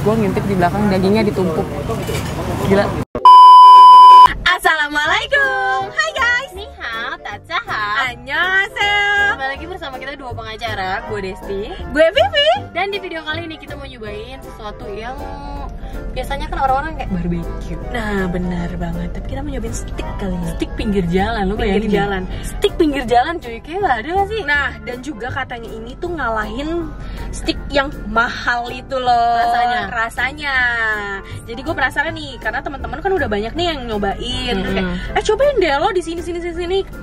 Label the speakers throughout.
Speaker 1: Gue ngintip di belakang dagingnya ditumpuk. Gila.
Speaker 2: Assalamualaikum. Hai guys.
Speaker 3: Ni hao, tatsaha.
Speaker 2: Annyeonghaseyo.
Speaker 3: Kembali lagi bersama kita dua pengacara, gue Desti,
Speaker 2: Gue Vivi.
Speaker 3: dan di video kali ini kita mau nyobain sesuatu yang biasanya kan orang-orang kayak barbecue.
Speaker 2: Nah benar banget. Tapi kita mau nyobain stick kali ini.
Speaker 3: Stick pinggir jalan, lu bayangin
Speaker 2: Pinggir jalan.
Speaker 3: Stick pinggir jalan cuy, kayak gak ada gak sih?
Speaker 2: Nah dan juga katanya ini tuh ngalahin stick yang mahal itu loh. Rasanya. Jadi gue penasaran nih karena teman-teman kan udah banyak nih yang nyobain. Terus kayak, cobain deh lo di sini.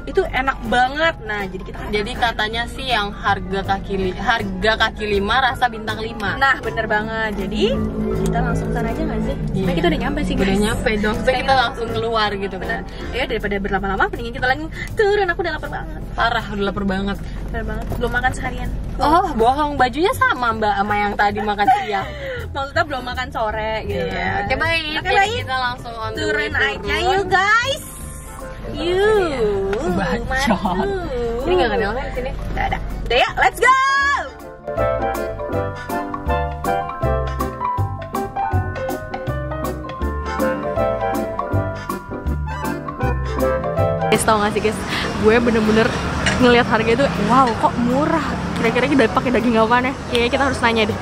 Speaker 2: Itu enak banget. Nah jadi kita.
Speaker 3: Jadi katanya sih yang harga kaki 5 rasa bintang 5.
Speaker 2: Nah bener banget. Jadi kita langsung sana aja nggak sih? Supaya kita udah nyampe sih guys.
Speaker 3: Udah nyampe dong, supaya kita langsung keluar gitu kan.
Speaker 2: Ya daripada berlama-lama mendingin kita lagi turun. Aku udah lapar banget.
Speaker 3: Parah, udah lapar banget.
Speaker 2: Lapar banget. Belum makan seharian.
Speaker 3: Oh bohong, bajunya sama mbak sama yang tadi makan siang.
Speaker 2: Maksudnya belum makan sore gitu.
Speaker 3: Iya. Oke baik.
Speaker 2: Oke,
Speaker 3: Jadi
Speaker 2: baik.
Speaker 3: kita langsung on the way
Speaker 2: Turun aja you guys.
Speaker 3: Bacot. Ini nggak kenal kan di sini?
Speaker 2: Nggak ada. Udah ya, let's go.
Speaker 1: Guys, tau gak sih guys, gue bener-bener ngelihat harga itu, wow kok murah. Kira-kira kita pakai daging apa nih? Kayaknya kita harus nanya deh.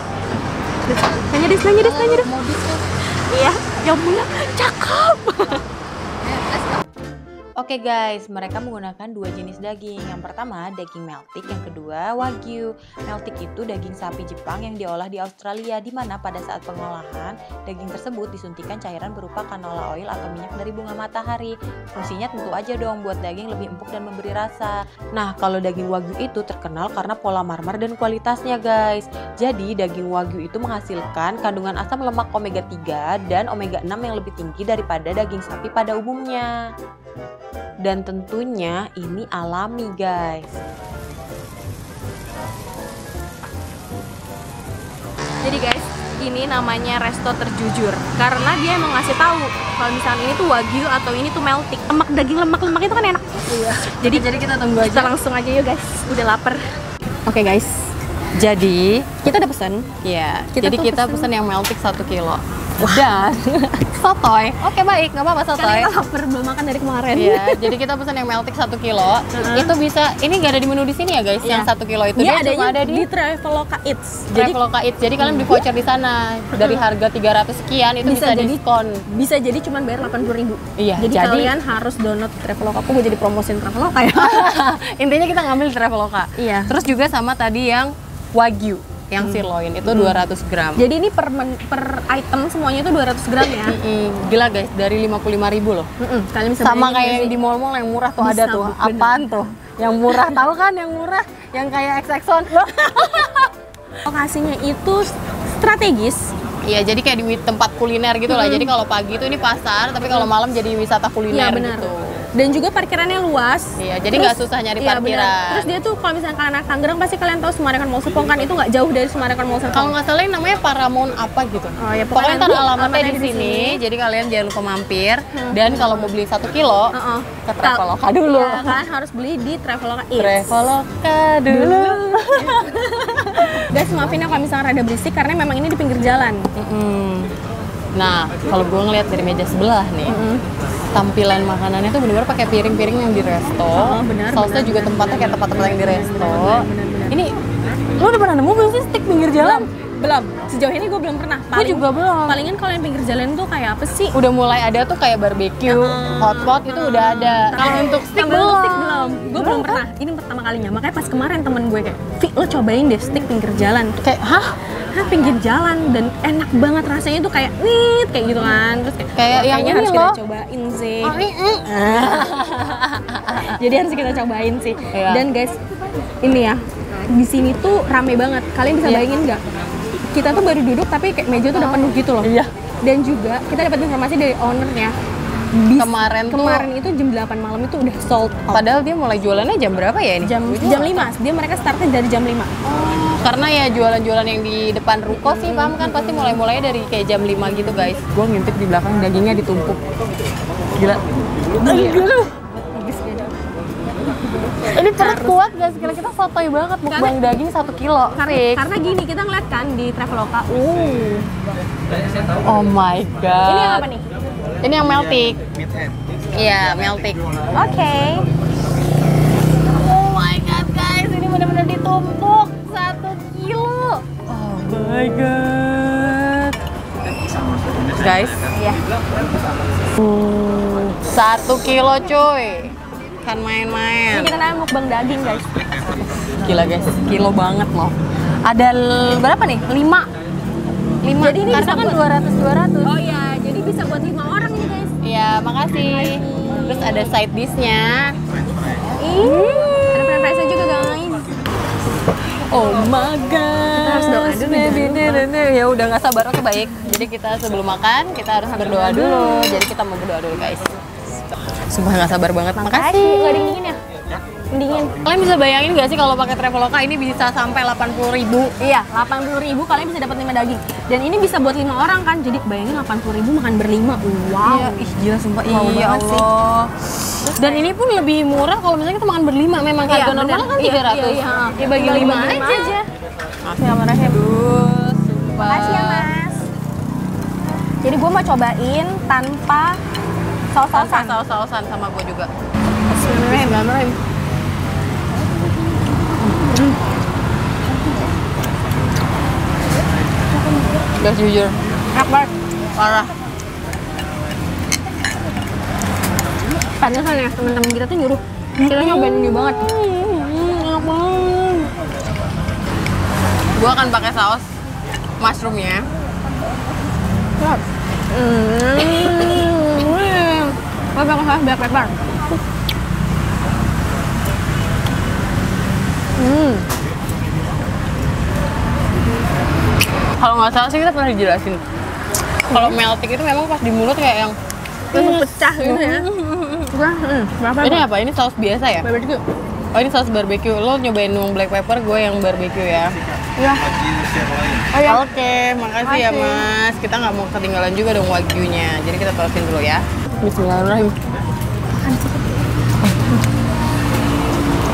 Speaker 1: Nanya deh. Iya, yang punya cakep.
Speaker 4: Oke guys, mereka menggunakan dua jenis daging. Yang pertama daging meltik, yang kedua wagyu. Meltik itu daging sapi Jepang yang diolah di Australia, di mana pada saat pengolahan daging tersebut disuntikan cairan berupa canola oil atau minyak dari bunga matahari. Fungsinya tentu aja dong buat daging lebih empuk dan memberi rasa. Nah, kalau daging wagyu itu terkenal karena pola marmer dan kualitasnya guys. Jadi daging wagyu itu menghasilkan kandungan asam lemak omega 3 dan omega 6 yang lebih tinggi daripada daging sapi pada umumnya. Dan tentunya ini alami guys.
Speaker 1: Jadi guys, ini namanya resto terjujur karena dia emang ngasih tahu kalau misalnya ini tuh wagyu atau ini tuh meltik. Daging lemak itu kan enak.
Speaker 2: Iya.
Speaker 1: Jadi kita tunggu aja. Kita langsung aja yuk guys. Udah lapar. Oke guys.
Speaker 3: Jadi
Speaker 1: Kita udah pesen.
Speaker 3: ya,
Speaker 1: Kita
Speaker 3: jadi
Speaker 1: tuh
Speaker 3: kita pesen yang meltik 1 kilo. Dan sotoy. Oke baik, nggak apa-apa sotoy.
Speaker 1: Karena kita lapar belum makan dari kemarin.
Speaker 3: Iya, jadi kita pesan yang meltik 1 kilo. Itu bisa, ini nggak ada di menu di sini ya guys.
Speaker 1: Iya.
Speaker 3: Yang 1 kilo itu
Speaker 1: Dia
Speaker 3: dia cuma ada di
Speaker 2: Traveloka Eats.
Speaker 3: Traveloka Eats. Jadi kalian beli voucher di sana dari harga 300 sekian itu bisa diskon.
Speaker 2: Bisa jadi cuma bayar 80.000.
Speaker 3: Iya,
Speaker 2: Jadi
Speaker 3: jadi-
Speaker 2: kalian harus download Traveloka. Aku mau jadi promosiin Traveloka ya.
Speaker 3: Intinya kita ngambil Traveloka.
Speaker 2: Iya.
Speaker 3: Terus juga sama tadi yang wagyu, yang sirloin itu 200 gram.
Speaker 2: Jadi ini per item semuanya itu 200 gram ya.
Speaker 3: Gila guys, dari 55.000 loh.
Speaker 2: Kalian bisa
Speaker 3: Sama
Speaker 2: bayangin
Speaker 3: kayak
Speaker 2: nggak
Speaker 3: yang
Speaker 2: sih?
Speaker 3: di mall-mall yang murah tuh
Speaker 2: Bisa,
Speaker 3: ada tuh.
Speaker 2: bener.
Speaker 3: Apaan tuh? Yang murah tahu kan yang murah? Yang kayak XX-on.
Speaker 2: Lokasinya itu strategis.
Speaker 3: Iya, jadi kayak di tempat kuliner gitu lah. Jadi kalau pagi itu ini pasar, tapi kalau malam jadi wisata kuliner
Speaker 2: Iya benar.
Speaker 3: gitu.
Speaker 2: Dan juga parkirannya luas.
Speaker 3: Iya, jadi nggak susah nyari
Speaker 2: iya,
Speaker 3: parkiran.
Speaker 2: benar. Terus dia tuh kalau misalnya kalian anak Tangerang pasti kalian tahu Summarecon Mall Serpong kan, itu nggak jauh dari Summarecon Mall Serpong.
Speaker 3: Kalau nggak salah ini namanya Paramount apa gitu.
Speaker 2: Oh ya,
Speaker 3: Pokoknya ntar
Speaker 2: nanti
Speaker 3: alamatnya di sini. Jadi kalian jangan lupa mampir. Dan kalau mau beli 1 kilo ke Traveloka dulu.
Speaker 2: Iya, kalian harus beli di Traveloka Eats.
Speaker 3: Traveloka dulu.
Speaker 2: Guys, maafin ya kalau misalnya rada berisik karena memang ini di pinggir jalan.
Speaker 3: Nah, kalau gue ngeliat dari meja sebelah nih, tampilan makanannya tuh bener-bener pakai piring-piring yang di resto.
Speaker 2: Benar,
Speaker 3: Sausnya
Speaker 2: benar,
Speaker 3: juga
Speaker 2: benar.
Speaker 3: tempatnya kayak tempat-tempat yang di resto.
Speaker 2: benar.
Speaker 3: Ini, lo udah pernah nemu belum sih stick pinggir jalan?
Speaker 2: Belum. Sejauh ini gue belum pernah.
Speaker 3: Gue juga belum.
Speaker 2: Palingan kalau yang pinggir jalan tuh kayak apa sih?
Speaker 3: Udah mulai ada tuh kayak barbecue, hotpot itu udah ada. Kalau untuk stick
Speaker 2: Kalau
Speaker 3: belum.
Speaker 2: untuk stick belum. Gue belum pernah. Ini pertama kalinya. Makanya pas kemarin temen gue kayak, "Vi, lo cobain deh stick pinggir jalan."
Speaker 3: Kayak, hah?
Speaker 2: Pinggir jalan dan enak banget rasanya tuh kayak nit kayak gitu kan. Terus
Speaker 3: Kayak
Speaker 2: wah,
Speaker 3: yang
Speaker 2: kayaknya
Speaker 3: ini
Speaker 2: harus
Speaker 3: loh.
Speaker 2: kita cobain sih. Jadi harus kita cobain sih.
Speaker 3: Iya.
Speaker 2: Dan guys, ini ya. Di sini tuh rame banget. Kalian bisa bayangin nggak? Kita tuh baru duduk tapi kayak meja tuh udah penuh gitu loh.
Speaker 3: Iya.
Speaker 2: Dan juga kita dapat informasi dari ownernya.
Speaker 3: Kemarin
Speaker 2: itu jam 8 malam itu udah sold out.
Speaker 3: Padahal dia mulai jualannya jam berapa ya ini?
Speaker 2: Jam 5. Dia mereka startnya dari jam 5.
Speaker 3: Karena ya jualan-jualan yang di depan ruko sih, paham kan? Pasti mulai-mulainya dari kayak jam 5 gitu guys.
Speaker 1: Gue ngintip di belakang dagingnya ditumpuk. Gila.
Speaker 3: Ini perut kuat guys, kira kita sotoy banget mukbang daging 1 kilo.
Speaker 2: Karena gini, kita ngeliat kan di Traveloka,
Speaker 3: Oh my god.
Speaker 1: Ini yang apa nih?
Speaker 3: Ini yang meltik. Iya, meltik.
Speaker 1: Oke.
Speaker 3: Oh my god guys, ini benar-benar ditumpuk 1 kilo. Oh my god. Guys,
Speaker 1: Iya.
Speaker 3: 1 kilo cuy. Kan
Speaker 1: Ini
Speaker 3: main-main.
Speaker 1: kita namanya mukbang daging guys.
Speaker 3: Gila guys, kilo banget loh. Ada berapa nih? 5.
Speaker 1: Jadi ini
Speaker 3: karena
Speaker 1: bisa
Speaker 3: kan
Speaker 1: buat-
Speaker 3: 200.
Speaker 1: Oh iya, jadi bisa buat 5 orang nih guys.
Speaker 3: Iya, makasih. Terus ada side dish-nya.
Speaker 1: Ada french fries juga guys.
Speaker 3: Oh my god.
Speaker 1: harus doa dulu, jangan lupa.
Speaker 3: Ya udah nggak sabar, oke baik. Jadi kita sebelum makan kita harus berdoa dulu. Jadi kita mau berdoa dulu guys. Sumpah nggak sabar banget. Makasih.
Speaker 1: Nggak dingin ya? Mendingin.
Speaker 3: Kalian bisa bayangin nggak sih kalau pakai Traveloka ini bisa sampai 80.000?
Speaker 1: Iya, 80.000 kalian bisa dapat 5 daging. Dan ini bisa buat 5 orang kan. Jadi bayangin 80.000 makan berlima. Wow.
Speaker 3: Iya, ih gila sumpah.
Speaker 1: Wow
Speaker 3: Iya
Speaker 1: banget sih.
Speaker 3: Allah. Dan ini pun lebih murah kalau misalnya kita makan berlima. Memang
Speaker 1: Iya,
Speaker 3: harga normal
Speaker 1: bener.
Speaker 3: kan
Speaker 1: Iya,
Speaker 3: 300.
Speaker 1: iya, iya.
Speaker 3: Ya bagi
Speaker 1: Tinggal
Speaker 3: 5
Speaker 1: bagi lima
Speaker 3: aja.
Speaker 1: Bismillahirrahmanirrahim.
Speaker 3: Aduh, sumpah.
Speaker 1: Makasih ya mas. Jadi gue mau cobain tanpa saus-sausan.
Speaker 3: Saus-sausan sama gue juga.
Speaker 1: Bismillahirrahmanirrahim.
Speaker 3: Guys jujur,
Speaker 1: Enak banget.
Speaker 3: parah.
Speaker 1: Pantesan ya teman-teman kita tuh nyuruh kita nyobain ini banget.
Speaker 3: Enak banget. Gue akan pakai saus mushroomnya.
Speaker 1: Gue pakai saus black pepper.
Speaker 3: Kalau nggak salah sih kita pernah dijelasin. Kalau melting itu memang pas di mulut kayak yang
Speaker 1: Langsung pecah gitu ya. Berapa?
Speaker 3: ini apa? Ini saus biasa ya?
Speaker 1: Barbecue.
Speaker 3: Oh ini saus barbecue. Lo nyobain yang black pepper, gue yang barbecue ya.
Speaker 1: Iya. Oh ya.
Speaker 3: Oke, makasih ya mas. Kita nggak mau ketinggalan juga dong wagyunya. Jadi kita toastin dulu ya. Bismillahirrahmanirrahim.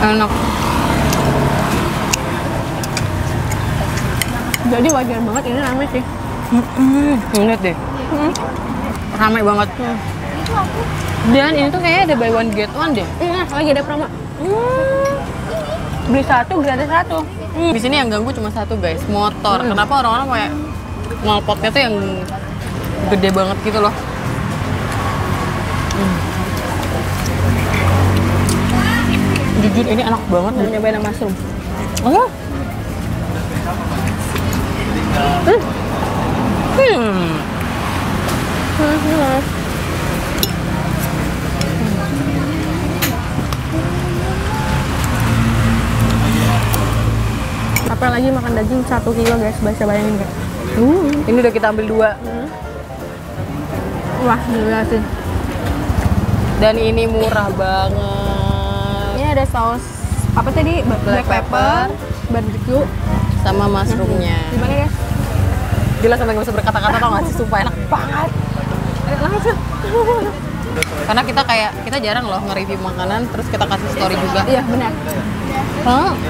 Speaker 3: Enak.
Speaker 1: Jadi wajar banget ini rame sih.
Speaker 3: Lihat deh. Ramai banget. Dan ini tuh kayaknya ada buy one get one deh.
Speaker 1: Iya, lagi ada promo. Beli 1 gratis 1.
Speaker 3: Di sini yang ganggu cuma satu guys, motor. Kenapa orang-orang kayak knalpotnya tuh yang gede banget gitu loh. Jujur ini enak banget.
Speaker 1: Mau nyobain yang mushroom.
Speaker 3: Oh.
Speaker 1: Apalagi makan daging 1 kilo guys, bisa bayangin gak?
Speaker 3: Ini udah kita ambil 2.
Speaker 1: Wah, gila sih.
Speaker 3: Dan ini murah banget.
Speaker 1: Ini ada saus apa tadi? Black pepper, barbecue,
Speaker 3: Sama mushroomnya.
Speaker 1: gimana guys?
Speaker 3: Gila sampai gak bisa berkata-kata tau gak sih? Sumpah enak banget.
Speaker 1: Langsung.
Speaker 3: Karena kita jarang loh nge-review makanan terus kita kasih story juga.
Speaker 1: Iya benar.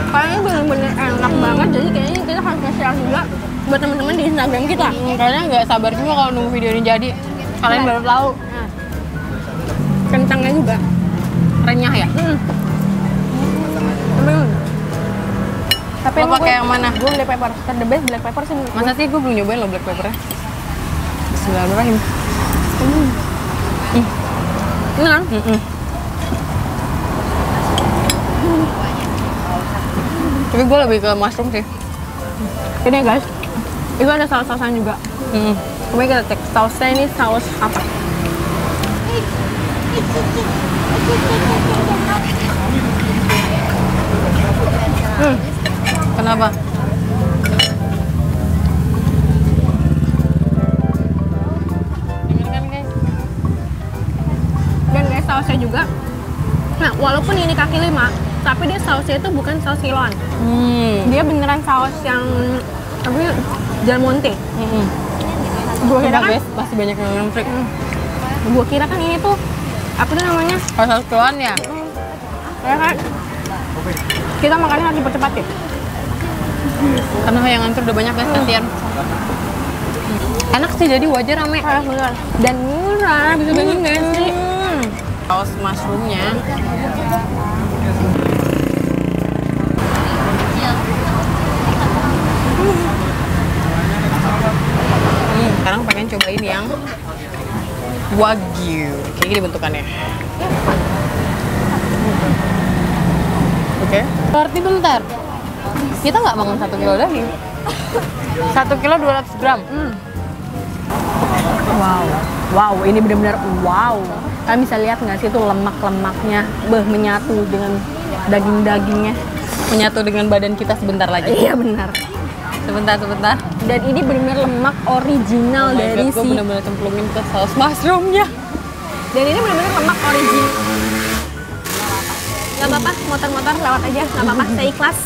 Speaker 1: Kayaknya bener-bener enak banget, jadi kayaknya kita harus nge-share juga buat teman-teman di Instagram kita.
Speaker 3: Kayaknya nggak sabar juga kalau nunggu video ini jadi. Kalian baru tahu.
Speaker 1: Nah, kentangnya juga.
Speaker 3: Renyah ya?
Speaker 1: Tapi
Speaker 3: Lo pakai yang mana?
Speaker 1: Gue black pepper. The best black pepper sih.
Speaker 3: Masa sih gue belum nyobain lo black peppernya? Bismillahirrahmanirrahim.
Speaker 1: Ini kan?
Speaker 3: Tapi gue lebih ke mushroom sih.
Speaker 1: Ini guys, itu ada saus-sausan juga. Coba kita cek sausnya ini saus apa?
Speaker 3: Kenapa? Dengarkan guys.
Speaker 1: Dan guys sausnya juga. Nah, walaupun ini kaki 5, tapi dia sausnya itu bukan saus kiloan. Dia beneran saus yang apa ya? Del Monte. Gue kira kan,
Speaker 3: guys, masih banyak yang ngantri.
Speaker 1: gue kira kan ini tuh apa tuh namanya?
Speaker 3: Kalau saus keluan ya?
Speaker 1: Ya kan? Kita makannya harus cepet-cepet ya.
Speaker 3: Karena yang ngantri udah banyak guys, kasihan. Enak sih, jadi wajar rame.
Speaker 1: Dan murah, bisa bayangin nggak sih?
Speaker 3: Saus mushroomnya. Sekarang pengen cobain yang wagyu. Kayak gini bentukannya. Oke. Berarti bentar. Kita nggak makan 1 kilo daging. 1 kilo 200 gram.
Speaker 1: Wow, ini benar-benar wow. Kalian bisa lihat nggak sih itu lemak-lemaknya menyatu dengan daging-dagingnya.
Speaker 3: Menyatu dengan badan kita sebentar lagi.
Speaker 1: Iya benar.
Speaker 3: Sebentar.
Speaker 1: Dan ini benar-benar lemak original dari
Speaker 3: gue benar-benar cemplungin ke saus mushroomnya.
Speaker 1: Dan ini benar-benar lemak original. Gak apa-apa, motor-motor lewat aja, gak apa-apa, saya ikhlas.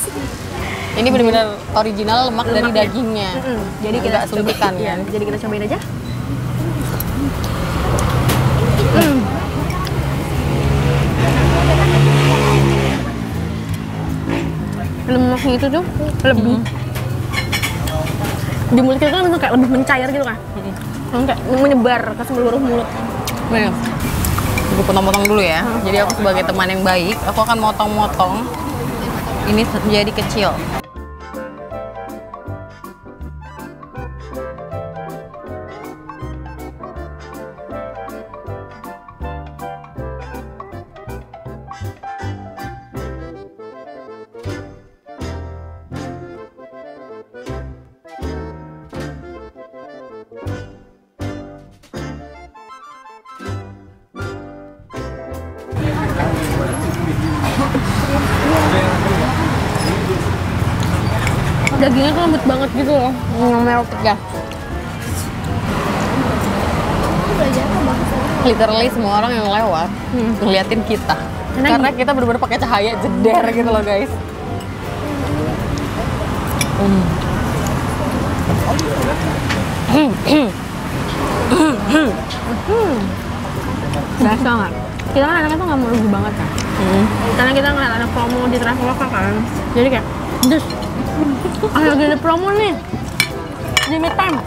Speaker 3: Ini benar-benar original lemak dari dagingnya.
Speaker 1: Jadi kita
Speaker 3: nggak suntikan
Speaker 1: ya.
Speaker 3: kan?
Speaker 1: Jadi kita cobain aja. Lemaknya itu tuh lebih di mulut kita langsung kayak lebih mencair gitu kan, langsung kayak menyebar ke seluruh mulut.
Speaker 3: Bener. Gue potong-potong dulu ya. Jadi aku sebagai teman yang baik, aku akan motong-motong ini menjadi kecil.
Speaker 1: Dagingnya tuh lembut banget gitu loh, melted ya.
Speaker 3: Literally semua orang yang lewat ngeliatin kita. Karena kita bener-bener pakai cahaya jeder gitu loh guys.
Speaker 1: Berasa nggak? Kita kan anaknya tuh nggak mau rugi banget kan? Karena kita ngeliat ada promo di Traveloka kan, jadi kayak lagi ada promo nih, limit time,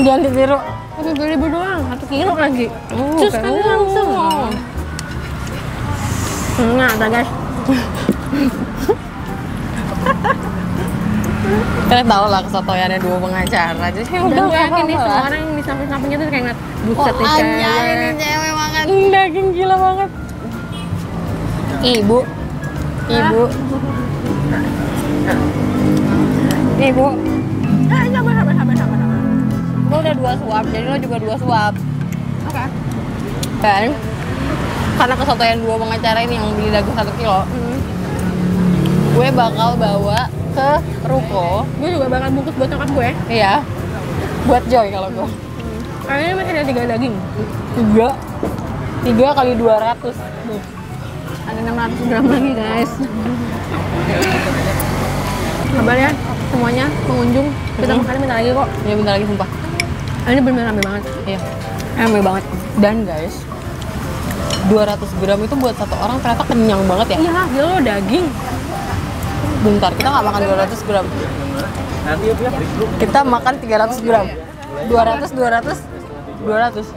Speaker 1: jangan ditiru. 7.000 doang, 1 kilo lagi. Terus kan langsung. Nah, guys.
Speaker 3: Kalian tau lah kesotoyannya dua pengacara. Jadi
Speaker 1: udah yakin nih semua orang yang di samping-sampingnya tuh kayak ngeliat buset nih cewek.
Speaker 3: Ini cewek makan daging gila banget. Ibu. Sabar. Gue udah 2 suap, jadi lo juga 2 suap.
Speaker 1: Oke.
Speaker 3: Dan karena kesotoyan dua pengacara ini yang beli daging 1 kilo, gue bakal bawa ke ruko.
Speaker 1: Gue juga bakal bungkus buat nyokap gue.
Speaker 3: Iya. Buat Joy kalau gue.
Speaker 1: Karena ini masih ada 3 daging.
Speaker 3: 3 kali 200.
Speaker 1: Ada 600 gram lagi guys. Kabar ya semuanya pengunjung, kita makannya bentar lagi kok.
Speaker 3: Iya bentar lagi sumpah.
Speaker 1: Ini bener-bener rame banget.
Speaker 3: Iya.
Speaker 1: Rame banget.
Speaker 3: Dan guys, 200 gram itu buat 1 orang ternyata kenyang banget ya.
Speaker 1: Iya, gila lo daging.
Speaker 3: Bentar, kita nggak makan 200 gram. Kita makan 300 gram. 200.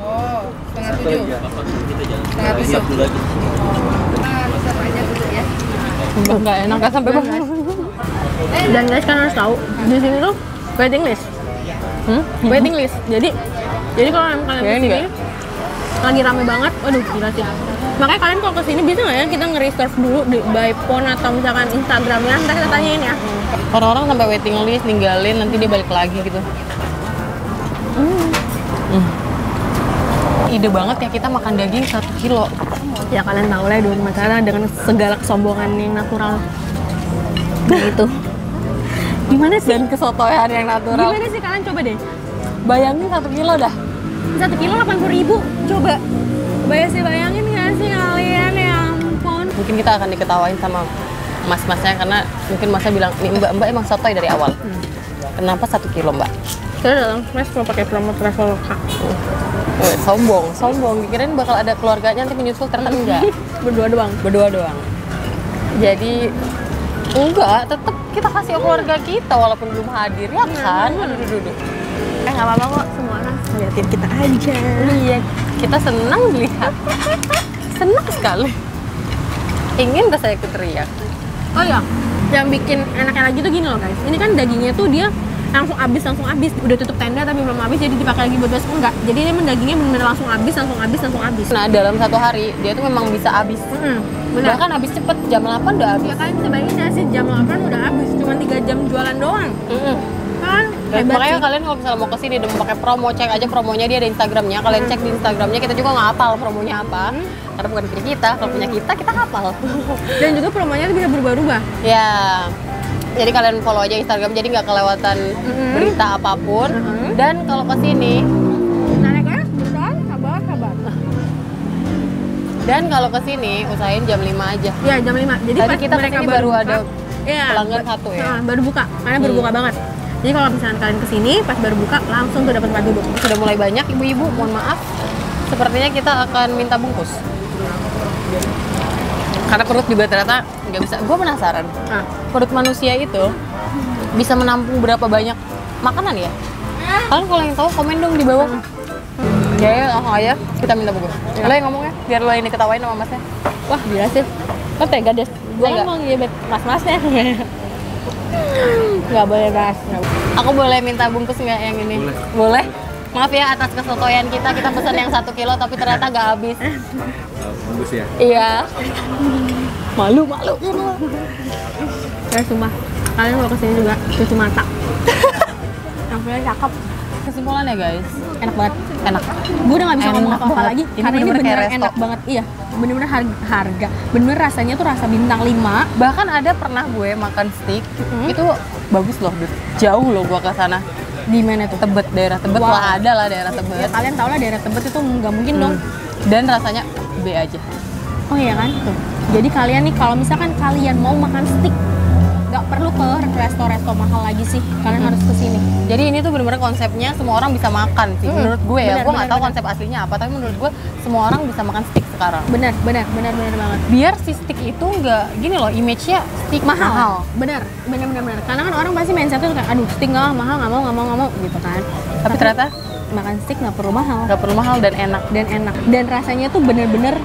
Speaker 2: Oh, setengah 7. Setengah 7.
Speaker 3: Nggak enak kan sampai banget.
Speaker 1: Dan guys kan harus tahu di sini tuh waiting list. Waiting list. Jadi kalau kalian kesini lagi rame banget, waduh gila sih. Makanya kalian kalau kesini bisa nggak ya kita nge-reserve dulu by phone atau misalkan Instagramnya, ntar kita tanyain ya.
Speaker 3: Orang-orang sampai waiting list ninggalin, nanti dia balik lagi gitu. Ide banget ya kita makan daging 1 kilo.
Speaker 1: Ya kalian tahu lah dulu masalah dengan segala kesombongan yang natural. Nah itu. Gimana sih?
Speaker 3: Dan kesotoyan yang natural.
Speaker 1: Gimana sih kalian coba deh.
Speaker 3: Bayangin 1 kilo dah.
Speaker 1: 1 kilo 80.000. Coba. Bayangin nggak sih kalian, ya ampun.
Speaker 3: Mungkin kita akan diketawain sama mas-masnya karena mungkin masnya bilang, nih mbak emang sotoy dari awal. Kenapa 1 kilo mbak?
Speaker 1: Kita datang mas mau pakai promo Traveloka.
Speaker 3: Sombong. Dikirain bakal ada keluarganya nanti menyusul, ternyata enggak. Berdua doang. Jadi enggak, tetap kita kasih keluarga kita walaupun belum hadir ya kan. Aduh.
Speaker 1: Nggak apa-apa kok, semua orang ngeliatin kita aja.
Speaker 3: Iya, kita senang dilihat. Senang sekali. Ingin saya ikut teriak.
Speaker 1: Oh iya, yang bikin enaknya lagi tuh gini loh guys. Ini kan dagingnya tuh dia langsung habis. Udah tutup tenda tapi belum habis, jadi dipakai lagi buat besok enggak. Jadi ini dagingnya bener-bener langsung habis.
Speaker 3: Nah, dalam 1 hari dia tuh memang bisa habis.
Speaker 1: Bener.
Speaker 3: Bahkan habis cepet, jam 8 udah habis.
Speaker 1: Ya kalian bisa bayangin ya sih, jam 8 udah habis. Cuma 3 jam jualan doang. Kan?
Speaker 3: Dan
Speaker 1: Hebat
Speaker 3: makanya
Speaker 1: sih.
Speaker 3: kalian kalau misalnya mau kesini dan mau pakai promo, cek aja promonya, dia ada Instagramnya. Kalian cek di Instagramnya, kita juga nggak hafal promonya apa. Karena bukan punya kita, kalau punya kita hafal.
Speaker 1: Dan juga promonya tuh bisa berubah-ubah.
Speaker 3: Ya, jadi kalian follow aja Instagram, jadi nggak kelewatan berita apapun. Dan kalau kesini,
Speaker 1: Nah, guys, bentar, sabar.
Speaker 3: dan kalau kesini usahain jam 5 aja.
Speaker 1: Ya, jam 5. Jadi
Speaker 3: Tadi
Speaker 1: pas
Speaker 3: kita
Speaker 1: mereka
Speaker 3: kesini baru
Speaker 1: buka,
Speaker 3: ada
Speaker 1: iya,
Speaker 3: pelanggan satu ya.
Speaker 1: baru buka, karena baru buka banget. Jadi kalau misalkan kalian kesini pas baru buka, langsung tuh dapat tempat duduk.
Speaker 3: Sudah mulai banyak ibu-ibu, mohon maaf. Sepertinya kita akan minta bungkus. Karena perut juga ternyata nggak bisa. Gue penasaran, perut manusia itu bisa menampung berapa banyak makanan ya? Kalian kalau yang tahu komen dong di bawah. Ya, langsung aja kita minta bungkus. Lo yang ngomongnya, biar lo ini ketawain sama masnya.
Speaker 1: Wah, gila sih. Lo tega deh. Gue
Speaker 3: Tega.
Speaker 1: kan mau ngebet mas-masnya. Nggak boleh ras.
Speaker 3: Aku boleh minta bungkus nggak yang ini? Boleh. Maaf ya atas kesotoyan kita pesan yang 1 kilo tapi ternyata nggak habis.
Speaker 5: Bagus ya.
Speaker 3: Iya. Malu.
Speaker 1: Ya, sumpah. Kalian kalau kesini juga cuci mata. Yang punya cakep.
Speaker 3: Kesimpulannya guys,
Speaker 1: Enak banget.
Speaker 3: enak.
Speaker 1: Gue udah gak bisa ngomong
Speaker 3: Enak
Speaker 1: apa-apa
Speaker 3: banget.
Speaker 1: lagi.
Speaker 3: Ini
Speaker 1: Karena ini
Speaker 3: bener-bener kayak
Speaker 1: beneran
Speaker 3: resto.
Speaker 1: enak banget. Iya, bener-bener harga. Bener rasanya tuh rasa bintang 5.
Speaker 3: Bahkan ada pernah gue makan steak, itu bagus loh, Dut. Jauh loh gue ke sana.
Speaker 1: Di mana tuh?
Speaker 3: Tebet, daerah Tebet
Speaker 1: Wow.
Speaker 3: lah, ada lah daerah
Speaker 1: Ya,
Speaker 3: Tebet.
Speaker 1: kalian tau lah daerah Tebet itu nggak mungkin dong.
Speaker 3: Dan rasanya B aja.
Speaker 1: Oh iya kan? Tuh. Jadi kalian nih kalau misalkan kalian mau makan steak, nggak perlu ke resto-resto mahal lagi sih. Kalian harus ke sini.
Speaker 3: Jadi ini tuh bener-bener konsepnya semua orang bisa makan sih. Menurut gue ya,
Speaker 1: Bener,
Speaker 3: gue nggak tahu
Speaker 1: bener.
Speaker 3: konsep aslinya apa, tapi menurut gue semua orang bisa makan steak sekarang.
Speaker 1: Bener banget.
Speaker 3: Biar si steak itu nggak gini loh, image-nya steak mahal.
Speaker 1: Bener. Karena kan orang pasti mindsetnya tuh kayak, aduh steak nggak mahal, nggak mau gitu kan.
Speaker 3: Tapi ternyata
Speaker 1: makan steak nggak perlu mahal.
Speaker 3: nggak perlu mahal dan enak.
Speaker 1: Dan rasanya tuh bener-bener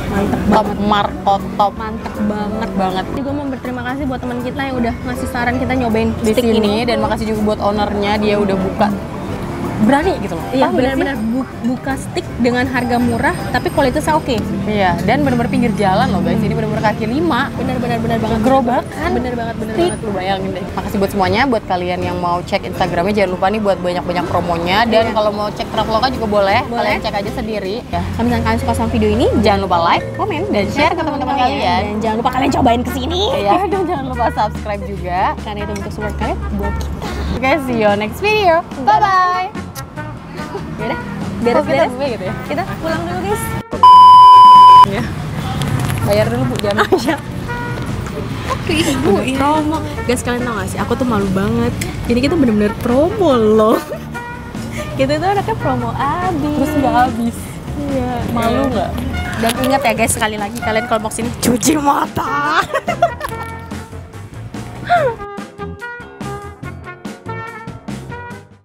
Speaker 1: mantep
Speaker 3: Top
Speaker 1: banget.
Speaker 3: markot, top
Speaker 1: Mantep banget.
Speaker 3: banget.
Speaker 1: Jadi gue mau berterima kasih buat teman kita yang udah ngasih saran kita nyobain
Speaker 3: Di
Speaker 1: steak
Speaker 3: sini
Speaker 1: ini.
Speaker 3: dan makasih juga buat ownernya, dia udah buka berani gitu loh.
Speaker 1: Iya,
Speaker 3: Paham nggak sih?
Speaker 1: benar-benar buka steak dengan harga murah tapi kualitasnya oke.
Speaker 3: Iya, dan bener-bener pinggir jalan loh guys. Ini bener-bener kaki 5.
Speaker 1: Bener banget.
Speaker 3: Gerobakan.
Speaker 1: Bener banget.
Speaker 3: Lu bayangin deh. Makasih buat semuanya, buat kalian yang mau cek Instagramnya jangan lupa nih buat banyak-banyak promonya. Dan kalau mau cek Traveloka juga boleh. Kalian cek aja sendiri. Ya.
Speaker 1: Kalau misalnya kalian suka sama video ini,
Speaker 3: Jangan lupa like, komen, dan share ke teman-teman kalian.
Speaker 1: Dan jangan lupa kalian cobain kesini.
Speaker 3: Ya, dan jangan lupa subscribe juga.
Speaker 1: Karena itu untuk support kalian buat kita.
Speaker 3: Oke, see you next video. Bye bye.
Speaker 1: Yaudah,
Speaker 3: Kita
Speaker 1: beres-beres.
Speaker 3: gue gitu ya.
Speaker 1: Kita pulang dulu guys.
Speaker 3: Ya. Bayar dulu Bu, jangan.
Speaker 1: Ibu promo. Guys, kalian tau gak sih? Aku tuh malu banget. Jadi kita bener-bener promo loh. Kita tuh anaknya promo abis.
Speaker 3: Terus nggak habis.
Speaker 1: Iya.
Speaker 3: Malu nggak?
Speaker 1: Dan ingat ya guys, sekali lagi kalian kalau mau kesini cuci mata.